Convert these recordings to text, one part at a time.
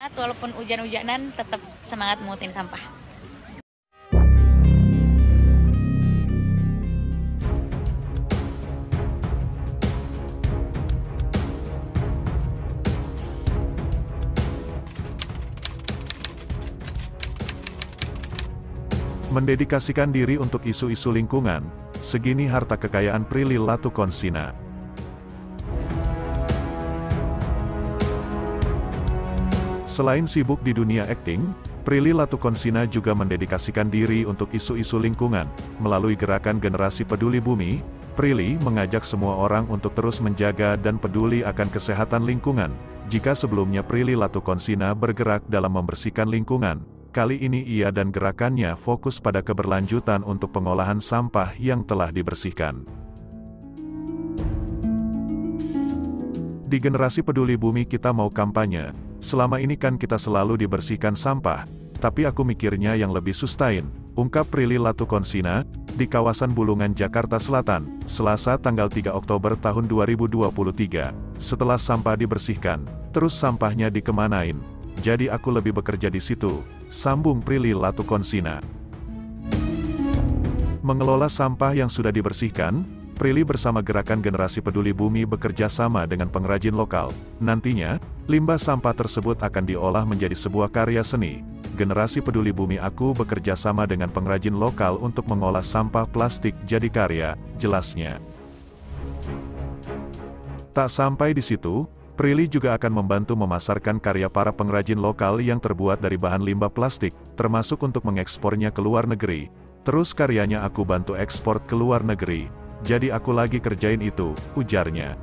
Walaupun hujan-hujanan tetap semangat mungutin sampah. Mendedikasikan diri untuk isu-isu lingkungan, segini harta kekayaan Prilly Latukonsina. Selain sibuk di dunia akting, Prilly Latukonsina juga mendedikasikan diri untuk isu-isu lingkungan. Melalui gerakan Generasi Peduli Bumi, Prilly mengajak semua orang untuk terus menjaga dan peduli akan kesehatan lingkungan. Jika sebelumnya Prilly Latukonsina bergerak dalam membersihkan lingkungan, kali ini ia dan gerakannya fokus pada keberlanjutan untuk pengolahan sampah yang telah dibersihkan. Di Generasi Peduli Bumi kita mau kampanye, selama ini kan kita selalu dibersihkan sampah, tapi aku mikirnya yang lebih sustain, ungkap Prilly Latukonsina, di kawasan Bulungan, Jakarta Selatan, Selasa tanggal 3 Oktober tahun 2023. Setelah sampah dibersihkan, terus sampahnya dikemanain? Jadi aku lebih bekerja di situ, sambung Prilly Latukonsina. Mengelola sampah yang sudah dibersihkan, Prilly bersama Gerakan Generasi Peduli Bumi bekerja sama dengan pengrajin lokal. Nantinya, limbah sampah tersebut akan diolah menjadi sebuah karya seni. Generasi Peduli Bumi aku bekerja sama dengan pengrajin lokal untuk mengolah sampah plastik jadi karya, jelasnya. Tak sampai di situ, Prilly juga akan membantu memasarkan karya para pengrajin lokal yang terbuat dari bahan limbah plastik, termasuk untuk mengekspornya ke luar negeri. Terus karyanya aku bantu ekspor ke luar negeri. Jadi aku lagi kerjain itu, ujarnya.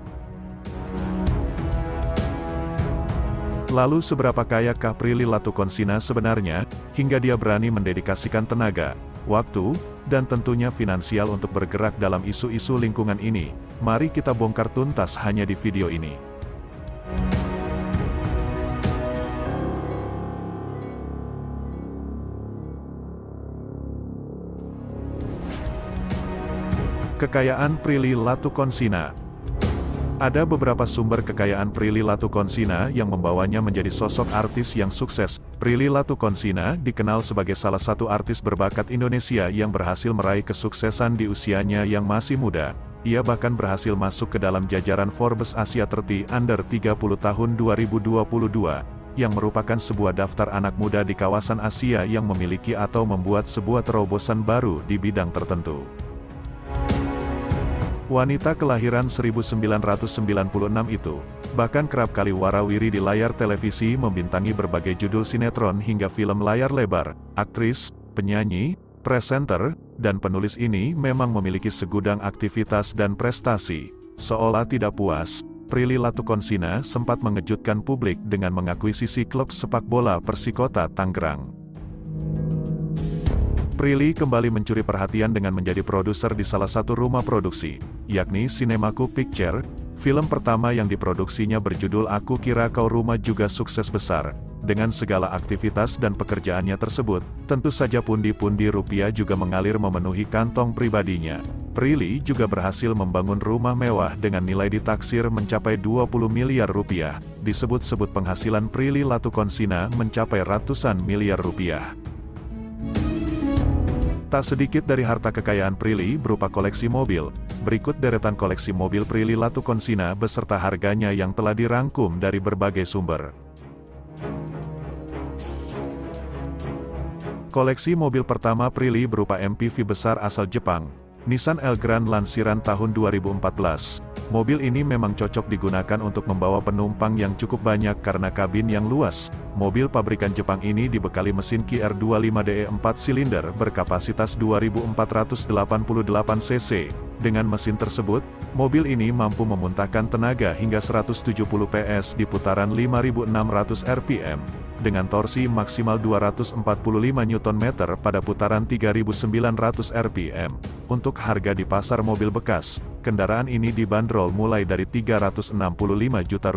Lalu seberapa kayakah Prilly Latukonsina sebenarnya, hingga dia berani mendedikasikan tenaga, waktu, dan tentunya finansial untuk bergerak dalam isu-isu lingkungan ini? Mari kita bongkar tuntas hanya di video ini. Kekayaan Prilly Latukonsina. Ada beberapa sumber kekayaan Prilly Latukonsina yang membawanya menjadi sosok artis yang sukses. Prilly Latukonsina dikenal sebagai salah satu artis berbakat Indonesia yang berhasil meraih kesuksesan di usianya yang masih muda. Ia bahkan berhasil masuk ke dalam jajaran Forbes Asia 30 Under 30 tahun 2022, yang merupakan sebuah daftar anak muda di kawasan Asia yang memiliki atau membuat sebuah terobosan baru di bidang tertentu. Wanita kelahiran 1996 itu, bahkan kerap kali warawiri di layar televisi membintangi berbagai judul sinetron hingga film layar lebar. Aktris, penyanyi, presenter, dan penulis ini memang memiliki segudang aktivitas dan prestasi. Seolah tidak puas, Prilly Latukonsina sempat mengejutkan publik dengan mengakuisisi klub sepak bola Persikota Tangerang. Prilly kembali mencuri perhatian dengan menjadi produser di salah satu rumah produksi, yakni Cinemaku Picture. Film pertama yang diproduksinya berjudul Aku Kira Kau Rumah juga sukses besar. Dengan segala aktivitas dan pekerjaannya tersebut, tentu saja pundi-pundi rupiah juga mengalir memenuhi kantong pribadinya. Prilly juga berhasil membangun rumah mewah dengan nilai ditaksir mencapai 20 miliar rupiah. Disebut-sebut penghasilan Prilly Latukonsina mencapai ratusan miliar rupiah. Tak sedikit dari harta kekayaan Prilly berupa koleksi mobil. Berikut deretan koleksi mobil Prilly Latukonsina beserta harganya yang telah dirangkum dari berbagai sumber. Koleksi mobil pertama Prilly berupa MPV besar asal Jepang, Nissan Elgrand lansiran tahun 2014. Mobil ini memang cocok digunakan untuk membawa penumpang yang cukup banyak karena kabin yang luas. Mobil pabrikan Jepang ini dibekali mesin QR25DE 4 silinder berkapasitas 2488 cc. Dengan mesin tersebut, mobil ini mampu memuntahkan tenaga hingga 170 PS di putaran 5600 rpm, dengan torsi maksimal 245 Nm pada putaran 3900 rpm. Untuk harga di pasar mobil bekas, kendaraan ini dibanderol mulai dari Rp365 juta.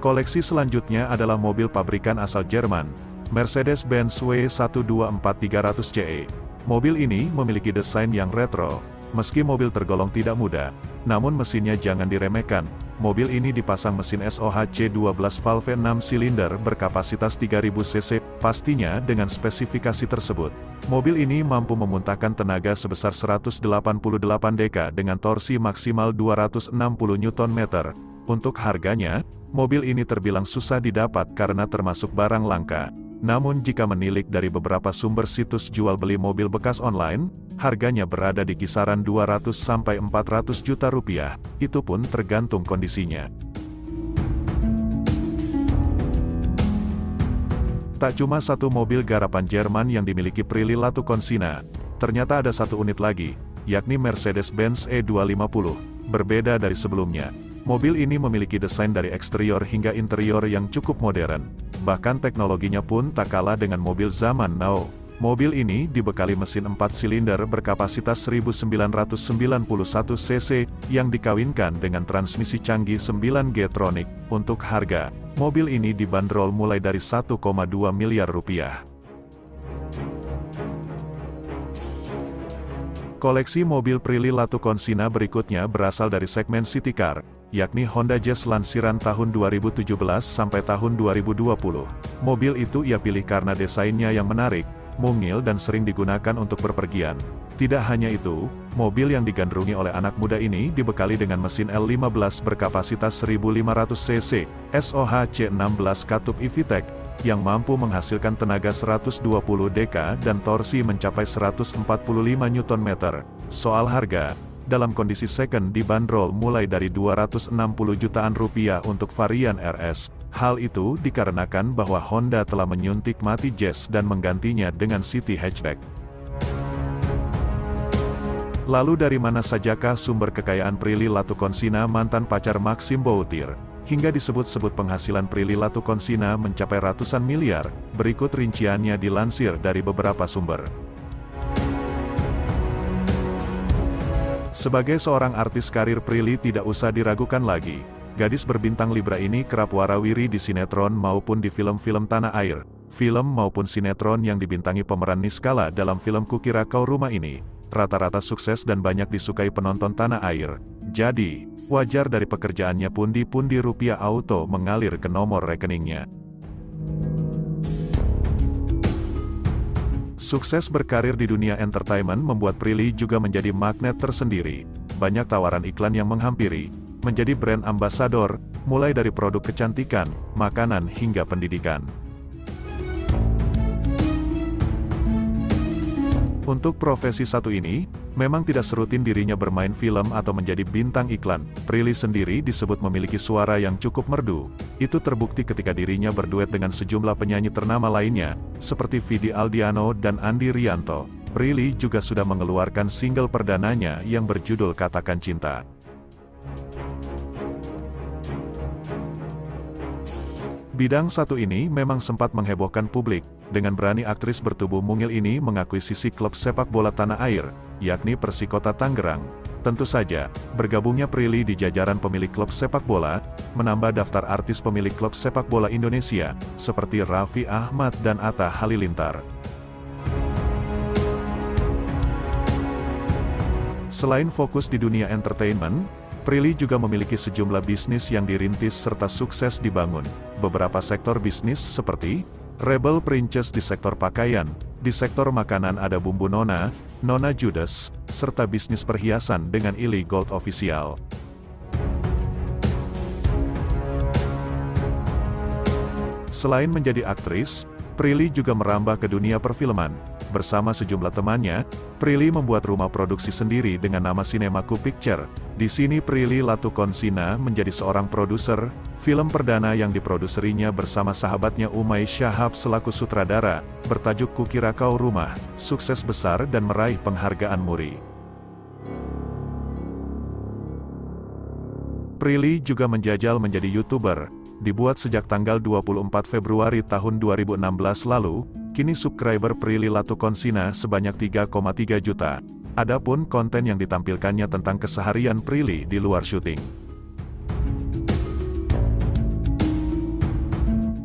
Koleksi selanjutnya adalah mobil pabrikan asal Jerman, Mercedes-Benz W124300CE. Mobil ini memiliki desain yang retro. Meski mobil tergolong tidak muda, namun mesinnya jangan diremehkan. Mobil ini dipasang mesin SOHC 12 valve 6 silinder berkapasitas 3000 cc, pastinya dengan spesifikasi tersebut. Mobil ini mampu memuntahkan tenaga sebesar 188 dk dengan torsi maksimal 260 Nm. Untuk harganya, mobil ini terbilang susah didapat karena termasuk barang langka. Namun jika menilik dari beberapa sumber situs jual beli mobil bekas online, harganya berada di kisaran 200 sampai 400 juta rupiah, itu pun tergantung kondisinya. Tak cuma satu mobil garapan Jerman yang dimiliki Prilly Latukonsina, ternyata ada satu unit lagi, yakni Mercedes-Benz E250, berbeda dari sebelumnya. Mobil ini memiliki desain dari eksterior hingga interior yang cukup modern. Bahkan teknologinya pun tak kalah dengan mobil zaman now. Mobil ini dibekali mesin 4 silinder berkapasitas 1991 cc, yang dikawinkan dengan transmisi canggih 9G-tronic. Untuk harga, mobil ini dibanderol mulai dari 1,2 miliar rupiah. Koleksi mobil Prilly Latukonsina berikutnya berasal dari segmen city car, yakni Honda Jazz lansiran tahun 2017 sampai tahun 2020. Mobil itu ia pilih karena desainnya yang menarik, mungil dan sering digunakan untuk bepergian. Tidak hanya itu, mobil yang digandrungi oleh anak muda ini dibekali dengan mesin L15 berkapasitas 1500 cc, SOHC 16 katup EVTEC, yang mampu menghasilkan tenaga 120 dk dan torsi mencapai 145 Nm. Soal harga, dalam kondisi second dibanderol mulai dari 260 jutaan rupiah untuk varian RS. Hal itu dikarenakan bahwa Honda telah menyuntik mati Jazz dan menggantinya dengan City Hatchback. Lalu dari mana sajakah sumber kekayaan Prilly Latukonsina mantan pacar Maxim Boutir? Hingga disebut-sebut penghasilan Prilly Latukonsina mencapai ratusan miliar, berikut rinciannya dilansir dari beberapa sumber. Sebagai seorang artis karir Prilly tidak usah diragukan lagi. Gadis berbintang Libra ini kerap warawiri di sinetron maupun di film-film tanah air. Film maupun sinetron yang dibintangi pemeran niskala dalam film Kukira Kau Rumah ini, rata-rata sukses dan banyak disukai penonton tanah air. Jadi, wajar dari pekerjaannya pundi-pundi rupiah auto mengalir ke nomor rekeningnya. Sukses berkarir di dunia entertainment membuat Prilly juga menjadi magnet tersendiri. Banyak tawaran iklan yang menghampiri, menjadi brand ambasador, mulai dari produk kecantikan, makanan hingga pendidikan. Untuk profesi satu ini, memang tidak serutin dirinya bermain film atau menjadi bintang iklan. Prilly sendiri disebut memiliki suara yang cukup merdu. Itu terbukti ketika dirinya berduet dengan sejumlah penyanyi ternama lainnya, seperti Vidi Aldiano dan Andi Rianto. Prilly juga sudah mengeluarkan single perdananya yang berjudul Katakan Cinta. Bidang satu ini memang sempat menghebohkan publik, dengan berani aktris bertubuh mungil ini mengakuisisi klub sepak bola tanah air, yakni Persikota Tangerang. Tentu saja, bergabungnya Prilly di jajaran pemilik klub sepak bola, menambah daftar artis pemilik klub sepak bola Indonesia, seperti Raffi Ahmad dan Atta Halilintar. Selain fokus di dunia entertainment, Prilly juga memiliki sejumlah bisnis yang dirintis serta sukses dibangun. Beberapa sektor bisnis seperti Rebel Princess di sektor pakaian, di sektor makanan ada Bumbu Nona, Nona Judas, serta bisnis perhiasan dengan Ili Gold Official. Selain menjadi aktris, Prilly juga merambah ke dunia perfilman. Bersama sejumlah temannya, Prilly membuat rumah produksi sendiri dengan nama Cinemaku Picture. Di sini Prilly Latukonsina menjadi seorang produser, film perdana yang diproduserinya bersama sahabatnya Umay Shahab selaku sutradara, bertajuk Kukira Kau Rumah, sukses besar dan meraih penghargaan MURI. Prilly juga menjajal menjadi YouTuber, dibuat sejak tanggal 24 Februari tahun 2016 lalu, kini subscriber Prilly Latukonsina sebanyak 3,3 juta. Adapun konten yang ditampilkannya tentang keseharian Prilly di luar syuting.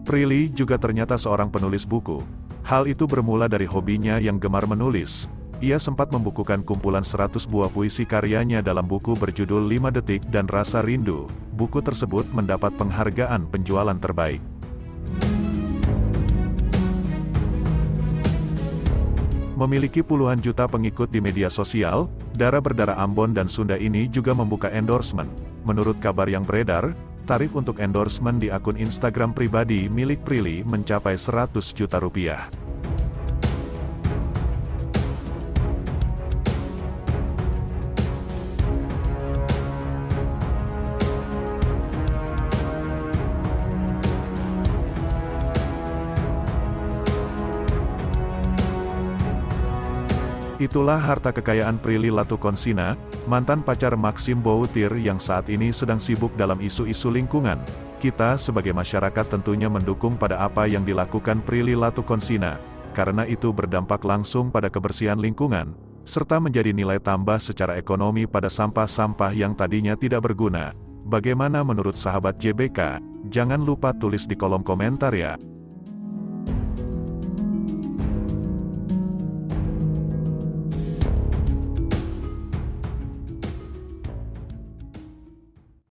Prilly juga ternyata seorang penulis buku. Hal itu bermula dari hobinya yang gemar menulis. Ia sempat membukukan kumpulan 100 buah puisi karyanya dalam buku berjudul 5 Detik dan Rasa Rindu. Buku tersebut mendapat penghargaan penjualan terbaik. Memiliki puluhan juta pengikut di media sosial, darah berdarah Ambon dan Sunda ini juga membuka endorsement. Menurut kabar yang beredar, tarif untuk endorsement di akun Instagram pribadi milik Prilly mencapai 100 juta rupiah. Itulah harta kekayaan Prilly Latukonsina, mantan pacar Maxim Boutir yang saat ini sedang sibuk dalam isu-isu lingkungan. Kita sebagai masyarakat tentunya mendukung pada apa yang dilakukan Prilly Latukonsina, karena itu berdampak langsung pada kebersihan lingkungan, serta menjadi nilai tambah secara ekonomi pada sampah-sampah yang tadinya tidak berguna. Bagaimana menurut sahabat JBK? Jangan lupa tulis di kolom komentar ya.